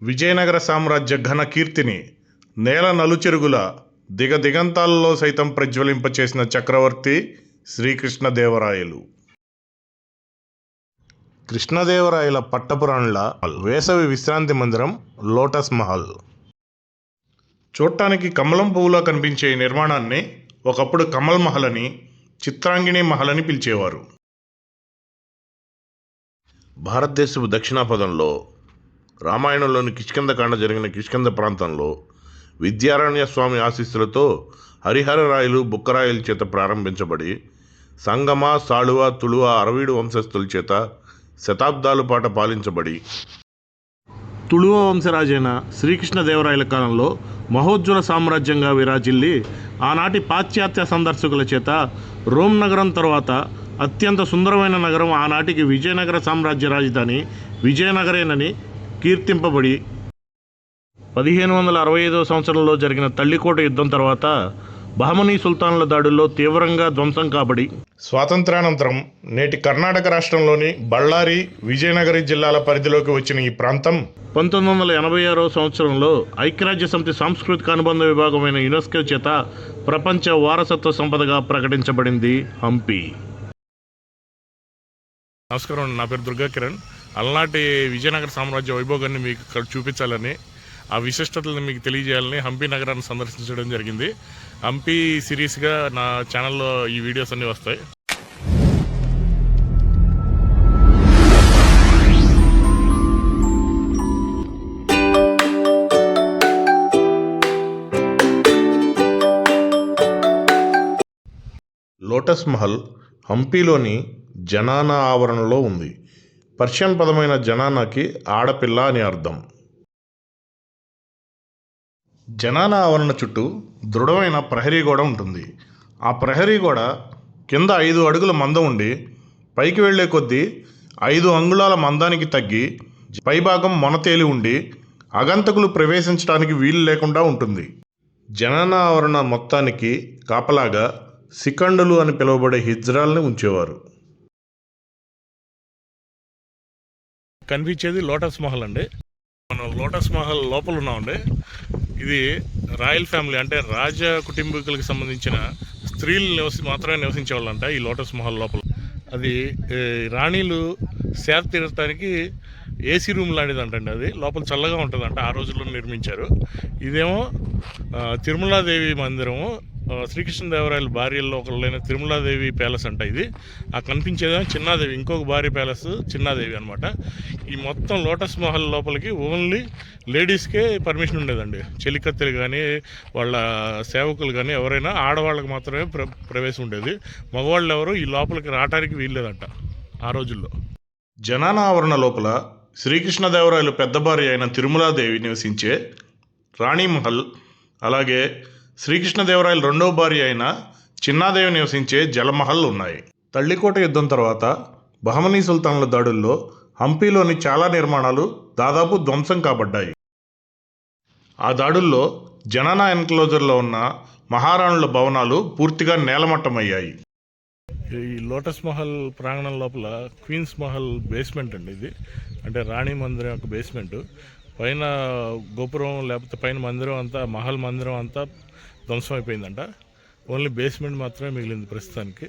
విజయనగర సామ్రాజ్య ఘన కీర్తిని నేల నలుచెరుగుల దిగదిగంతాలలో సైతం ప్రజ్వలింపచేసిన చక్రవర్తి శ్రీకృష్ణదేవరాయలు. కృష్ణదేవరాయల పట్టపురాణుల వేసవి విశ్రాంతి మందిరం లోటస్ మహల్. చూడటానికి కమలం పువ్వులా కనిపించే ఈ నిర్మాణాన్ని ఒకప్పుడు కమల్ మహల్ అని, చిత్రాంగిణి మహల్ అని పిలిచేవారు. భారతదేశపు దక్షిణాపథంలో రామాయణంలోని కిష్కింధకాండ జరిగిన కిష్కింధ ప్రాంతంలో విద్యారణ్య స్వామి ఆశీస్సులతో హరిహరరాయలు బుక్కరాయల చేత ప్రారంభించబడి సంగమ, సాళువ, తుళువ, అరవీడు వంశస్థుల చేత శతాబ్దాల పాటు పాలించబడి తుళువ వంశరాజైన శ్రీకృష్ణదేవరాయల కాలంలో మహోజ్వల సామ్రాజ్యంగా విరాజిల్లి ఆనాటి పాశ్చాత్య సందర్శకుల చేత రోమ్ నగరం తర్వాత అత్యంత సుందరమైన నగరం ఆనాటికి విజయనగర సామ్రాజ్య రాజధాని విజయనగరేనని కీర్తింపబడి 1565 సంవత్సరంలో జరిగిన తల్లికోట యుద్ధం తర్వాత బహమనీ సుల్తాన్ల దాడుల్లో తీవ్రంగా ధ్వంసం కాబడి స్వాతంత్రానంతరం నేటి కర్ణాటక రాష్ట్రంలోని బళ్ళారి, విజయనగరం జిల్లాల పరిధిలోకి వచ్చిన ఈ ప్రాంతం 1986 సంవత్సరంలో ఐక్యరాజ్య సమితి సాంస్కృతిక అనుబంధ విభాగమైన యునెస్కో చేత ప్రపంచ వారసత్వ సంపదగా ప్రకటించబడింది హంపి. నమస్కారం, నా పేరు దుర్గా కిరణ్. అలనాటి విజయనగర సామ్రాజ్య వైభోగాన్ని మీకు ఇక్కడ చూపించాలని, ఆ విశిష్టతలను మీకు తెలియజేయాలని హంపి నగరాన్ని సందర్శించడం జరిగింది. హంపి సిరీస్గా నా ఛానల్లో ఈ వీడియోస్ అన్నీ వస్తాయి. లోటస్ మహల్ హంపిలోని జనానా ఆవరణలో ఉంది. పర్షియన్ పదమైన జనానాకి ఆడపిల్ల అని అర్థం. జనానా ఆవరణ చుట్టూ దృఢమైన ప్రహరీ గోడ ఉంటుంది. ఆ ప్రహరీ గోడ కింద 5 అడుగుల మందం ఉండి పైకి వెళ్లే కొద్దీ 5 అంగుళాల మందానికి తగ్గి పైభాగం మొనతేలి ఉండి అగంతకులు ప్రవేశించడానికి వీలు లేకుండా ఉంటుంది. జనానా ఆవరణ మొత్తానికి కాపలాగా సికండులు అని పిలువబడే హిజ్రాల్ని ఉంచేవారు. కనిపించేది లోటస్ మహల్ అండి. మనం లోటస్ మహల్ లోపల ఉన్నామండి. ఇది రాయల్ ఫ్యామిలీ అంటే రాజ కుటుంబీకులకు సంబంధించిన స్త్రీలు మాత్రమే నివసించేవాళ్ళంట ఈ లోటస్ మహల్ లోపల. అది రాణీలు సేద తీరటానికి ఏసీ రూమ్ లాంటిదంటండి. అది లోపల చల్లగా ఉంటుందంట. ఆ రోజుల్లో నిర్మించారు. ఇదేమో తిరుమలాదేవి మందిరము, శ్రీకృష్ణదేవరాయల భార్యల్లో ఒకళ్ళైన తిరుమలాదేవి ప్యాలెస్ అంట ఇది. ఆ కనిపించేదేమో చిన్నాదేవి, ఇంకొక భార్య ప్యాలెస్ చిన్నాదేవి అనమాట. ఈ మొత్తం లోటస్ మహల్ లోపలికి ఓన్లీ లేడీస్కే పర్మిషన్ ఉండేదండి. చెలికత్తెలు కానీ వాళ్ళ సేవకులు కానీ ఎవరైనా ఆడవాళ్ళకి మాత్రమే ప్రవేశం ఉండేది. మగవాళ్ళు ఎవరు ఈ లోపలికి రావడానికి వీల్లేదంట ఆ రోజుల్లో. జనానా ఆవరణ లోపల శ్రీకృష్ణదేవరాయలు పెద్ద భార్య అయిన తిరుమలాదేవి నివసించే రాణిమహల్, అలాగే శ్రీకృష్ణదేవరాయలు రెండవ భార్య అయిన చిన్నాదేవి నివసించే జలమహల్ ఉన్నాయి. తల్లికోట యుద్ధం తర్వాత బహమనీ సుల్తాన్ల దాడుల్లో హంపిలోని చాలా నిర్మాణాలు దాదాపు ధ్వంసం కాబడ్డాయి. ఆ దాడుల్లో జనానా ఎన్క్లోజర్లో ఉన్న మహారాణుల భవనాలు పూర్తిగా నేలమట్టమయ్యాయి. ఈ లోటస్ మహల్ ప్రాంగణం లోపల క్వీన్స్ మహల్ బేస్మెంట్ అండి ఇది. అంటే రాణి మందిరం యొక్క బేస్మెంట్. పైన గోపురం లేకపోతే పైన మందిరం అంతా, మహల్ మందిరం అంతా ధ్వంసం అయిపోయిందంట. ఓన్లీ బేస్మెంట్ మాత్రమే మిగిలింది ప్రస్తుతానికి.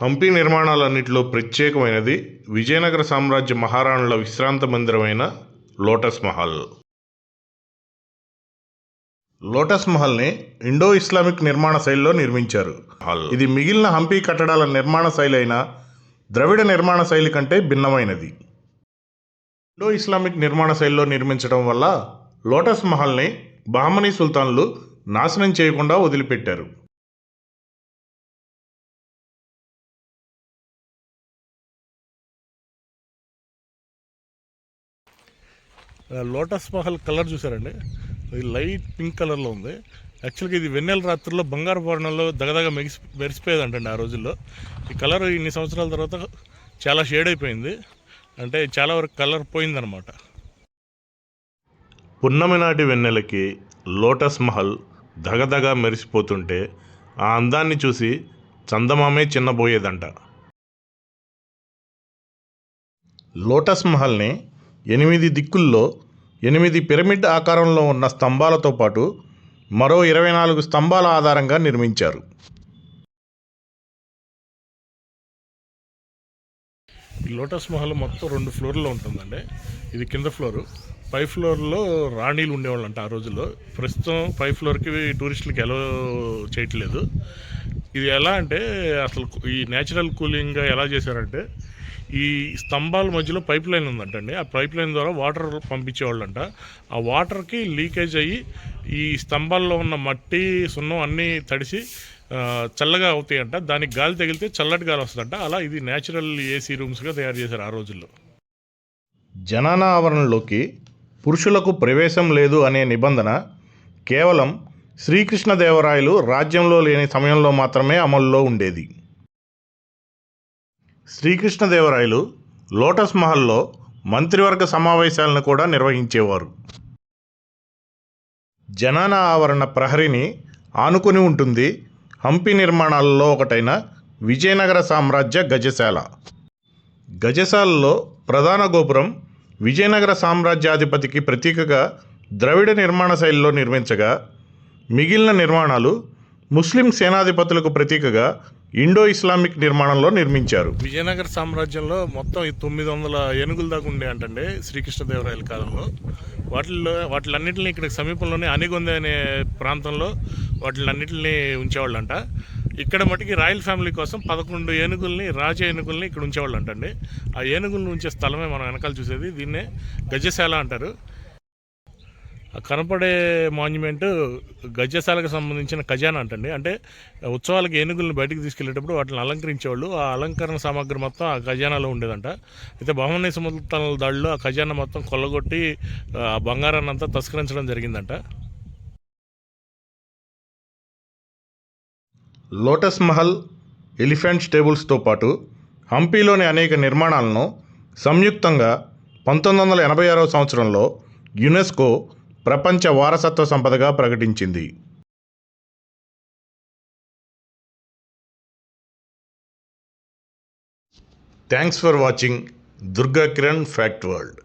హంపి నిర్మాణాలన్నింటిలో ప్రత్యేకమైనది విజయనగర సామ్రాజ్య మహారాణుల విశ్రాంత మందిరమైన లోటస్ మహల్. లోటస్ మహల్ని ఇండో ఇస్లామిక్ నిర్మాణ శైలిలో నిర్మించారు. ఇది మిగిలిన హంపి కట్టడాల నిర్మాణ శైలి అయిన ద్రవిడ నిర్మాణ శైలి కంటే భిన్నమైనది. ఇండో ఇస్లామిక్ నిర్మాణ శైలిలో నిర్మించడం వల్ల లోటస్ మహల్ని బహమనీ సుల్తాన్లు నాశనం చేయకుండా వదిలిపెట్టారు. లోటస్ మహల్ కలర్ చూసారండి, ఇది లైట్ పింక్ కలర్లో ఉంది. యాక్చువల్గా ఇది వెన్నెల రాత్రుల్లో బంగారు వర్ణంలో దగదగ మెరిసిపోయేదంటండి ఆ రోజుల్లో. ఈ కలర్ ఇన్ని సంవత్సరాల తర్వాత చాలా షేడ్ అయిపోయింది, అంటే చాలా వరకు కలర్ పోయిందనమాట. పున్నమి నాటి వెన్నెలకి లోటస్ మహల్ దగదగ మెరిసిపోతుంటే ఆ అందాన్ని చూసి చందమామే చిన్నబోయేదంట. లోటస్ మహల్ని 8 దిక్కుల్లో 8 పిరమిడ్ ఆకారంలో ఉన్న స్తంభాలతో పాటు మరో 24 స్తంభాల ఆధారంగా నిర్మించారు. ఈ లోటస్ మహల్ మొత్తం 2 ఫ్లోర్లో ఉంటుందండి. ఇది కింద ఫ్లోరు. పై ఫ్లోర్లో రాణీలు ఉండేవాళ్ళంట ఆ రోజుల్లో. ప్రస్తుతం పై ఫ్లోర్కి టూరిస్టులకి ఎలో చేయట్లేదు. ఇది ఎలా అంటే అసలు ఈ న్యాచురల్ కూలింగ్గా ఎలా చేశారంటే ఈ స్తంభాల మధ్యలో పైప్ లైన్ ఉందంటండి. ఆ పైప్ లైన్ ద్వారా వాటర్ పంపించేవాళ్ళంట. ఆ వాటర్కి లీకేజ్ అయ్యి ఈ స్తంభాల్లో ఉన్న మట్టి సున్నం అన్నీ తడిసి చల్లగా అవుతాయంట. దానికి గాలి తగిలితే చల్లటి గాలి వస్తుందంట. అలా ఇది న్యాచురల్ ఏసీ రూమ్స్గా తయారు చేశారు ఆ రోజుల్లో. జనాన ఆవరణలోకి పురుషులకు ప్రవేశం లేదు అనే నిబంధన కేవలం శ్రీకృష్ణదేవరాయలు రాజ్యంలో లేని సమయంలో మాత్రమే అమల్లో ఉండేది. శ్రీకృష్ణదేవరాయలు లోటస్ మహల్లో మంత్రివర్గ సమావేశాలను కూడా నిర్వహించేవారు. జనాన ఆవరణ ప్రహరిని ఆనుకుని ఉంటుంది హంపి నిర్మాణాలలో ఒకటైన విజయనగర సామ్రాజ్య గజశాల. గజశాలలో ప్రధాన గోపురం విజయనగర సామ్రాజ్యాధిపతికి ప్రతీకగా ద్రవిడ నిర్మాణ శైలిలో నిర్మించగా, మిగిలిన నిర్మాణాలు ముస్లిం సేనాధిపతులకు ప్రతీకగా ఇండో ఇస్లామిక్ నిర్మాణంలో నిర్మించారు. విజయనగర సామ్రాజ్యంలో మొత్తం 900 ఏనుగుల దాకా ఉండే అంటండి శ్రీకృష్ణదేవరాయల కాలంలో. వాటిలన్నింటినీ ఇక్కడ సమీపంలోనే అనిగొంద అనే ప్రాంతంలో వాటిలన్నింటినీ ఉంచేవాళ్ళంట. ఇక్కడ మటుకి రాయల్ ఫ్యామిలీ కోసం 11 ఏనుగుల్ని, రాజ ఏనుగుల్ని ఇక్కడ ఉంచేవాళ్ళు అంటండి. ఆ ఏనుగుల్ని ఉంచే స్థలమే మనం వెనకాల చూసేది. దీన్నే గజశాల అంటారు. ఆ కనపడే మాన్యుమెంట్ గజశాలకు సంబంధించిన ఖజానా అంటండి. అంటే ఉత్సవాలకు ఏనుగులను బయటికి తీసుకెళ్లేటప్పుడు వాటిని అలంకరించేవాళ్ళు. ఆ అలంకరణ సామాగ్రి మొత్తం ఆ ఖజానాలో ఉండేదంట. అయితే బహమనీ సుల్తానుల దాడిలో ఆ ఖజానా మొత్తం కొల్లగొట్టి ఆ బంగారాన్ని అంతా తస్కరించడం జరిగిందంట. లోటస్ మహల్, ఎలిఫెంట్ స్టేబుల్స్తో పాటు హంపీలోని అనేక నిర్మాణాలను సంయుక్తంగా 1986వ సంవత్సరంలో యునెస్కో ప్రపంచ వారసత్వ సంపదగా ప్రకటించింది. Thanks for watching Durga Kiran fact world.